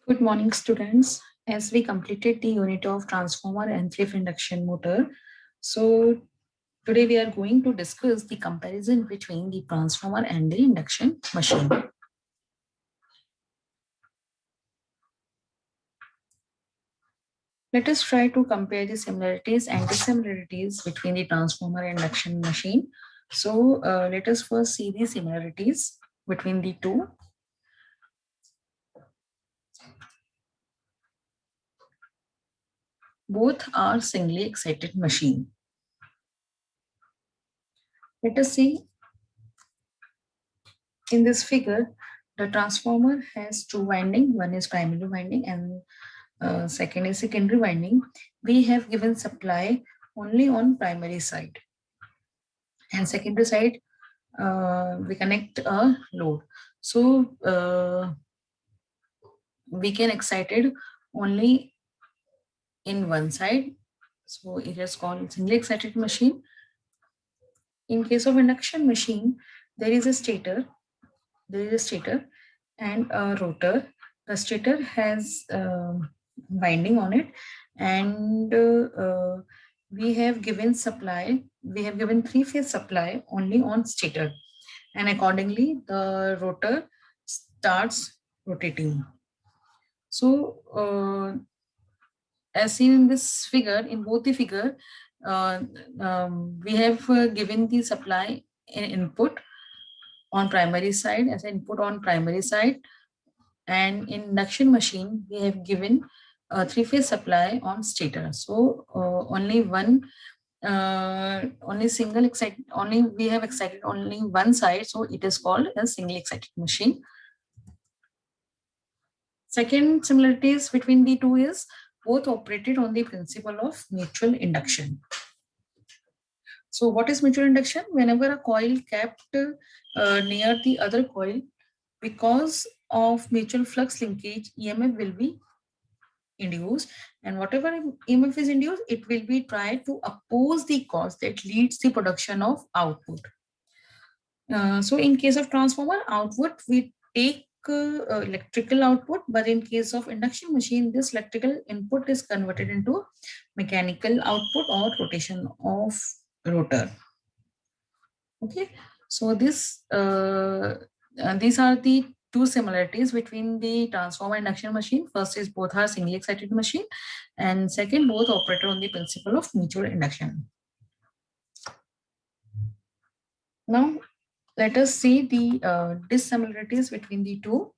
Good morning, students. As we completed the unit of transformer and three-phase induction motor, so today we are going to discuss the comparison between the transformer and the induction machine. Let us try to compare the similarities and dissimilarities between the transformer and induction machine. So let us first see the similarities between the two. Both are singly excited machine. Let us see in this figure, the transformer has two winding. One is primary winding and second is secondary winding. We have given supply only on primary side, and secondary side we connect a load. So we can excited only in one side. So it is called singly excited machine. In case of induction machine, there is a stator and a rotor. The stator has winding on it, and we have given supply. We have given three-phase supply only on stator, and accordingly, the rotor starts rotating. So, as seen in this figure, in both the figure, we have given the supply in input on primary side as an input on primary side, and in induction machine we have given a three-phase supply on stator. So only one only single excite only we have excited only one side, so it is called a single excited machine. Second similarities between the two is both operated on the principle of mutual induction. So what is mutual induction? Whenever a coil kept near the other coil, because of mutual flux linkage, EMF will be induced, and whatever EMF is induced, it will be tried to oppose the cause that leads the production of output. So in case of transformer output, we take electrical output, but in case of induction machine, this electrical input is converted into mechanical output or rotation of rotor. Okay, so these are the two similarities between the transformer induction machine. First is both are singly excited machine, and second, both operate on the principle of mutual induction. Now let us see the dissimilarities between the two.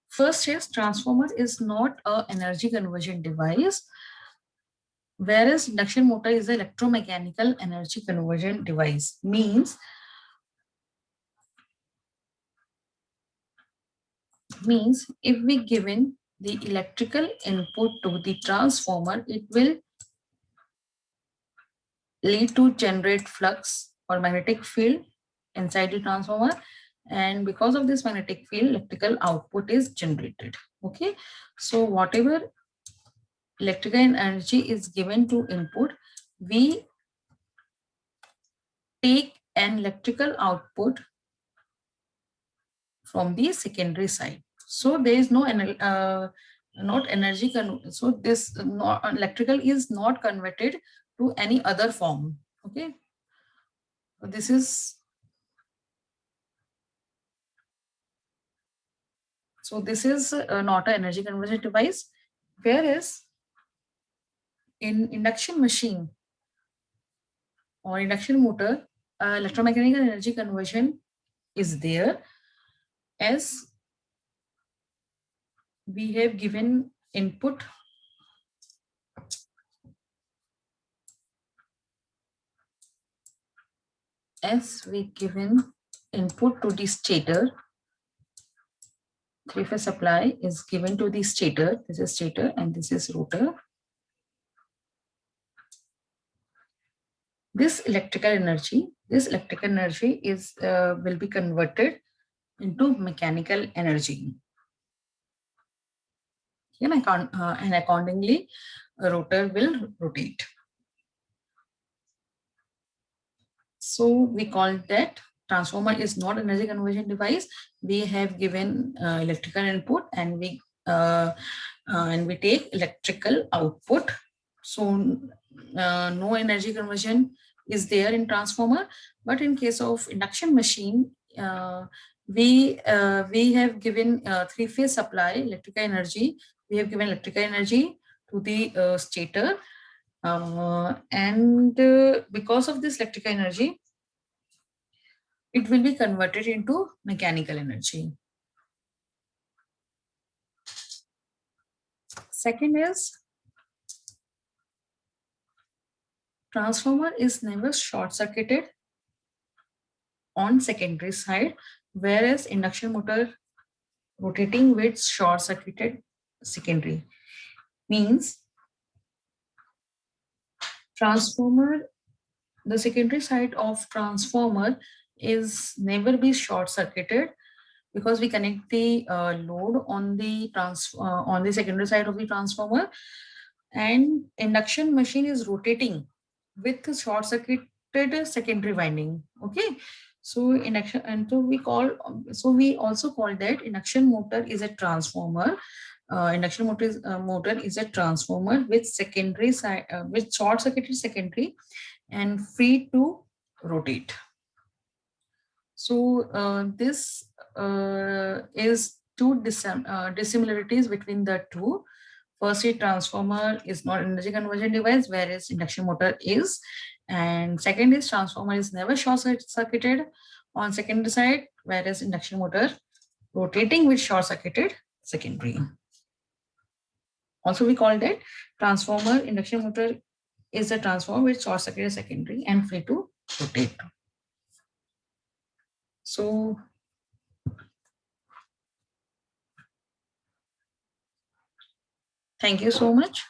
First is transformer is not a energy conversion device, whereas induction motor is an electromechanical energy conversion device. Means if we given the electrical input to the transformer, it will lead to generate flux or magnetic field inside the transformer, and because of this magnetic field, electrical output is generated. Okay, so whatever electrical energy is given to input, we take an electrical output from the secondary side. So there is no not energy so this electrical is not converted to any other form. Okay, this is not an energy conversion device, whereas in induction machine or induction motor, electromechanical energy conversion is there, as we have given input to the stator. Three-phase supply is given to the stator. This is stator and this is rotor. This electrical energy is will be converted into mechanical energy. And accordingly, a rotor will rotate. So we call that transformer is not energy conversion device. We have given electrical input and we take electrical output. So no energy conversion is there in transformer. But in case of induction machine, we have given three-phase supply electrical energy. We have given electrical energy to the stator, and because of this electrical energy, it will be converted into mechanical energy. Second is, transformer is never short circuited on secondary side, whereas induction motor rotating with short circuited secondary. Means transformer, the secondary side of transformer is never be short circuited, because we connect the load on the secondary side of the transformer, and induction machine is rotating with the short circuited secondary winding. Okay, so induction, and so we also call that induction motor is a transformer. Induction motor is a transformer with secondary side with short circuited secondary and free to rotate. So this is two dissimilarities between the two. Firstly, transformer is not energy conversion device, whereas induction motor is. And second is, transformer is never short circuited on secondary side, whereas induction motor rotating with short circuited secondary. Also, we call that transformer. Induction motor is a transformer with short circuited secondary and free to rotate. So thank you so much.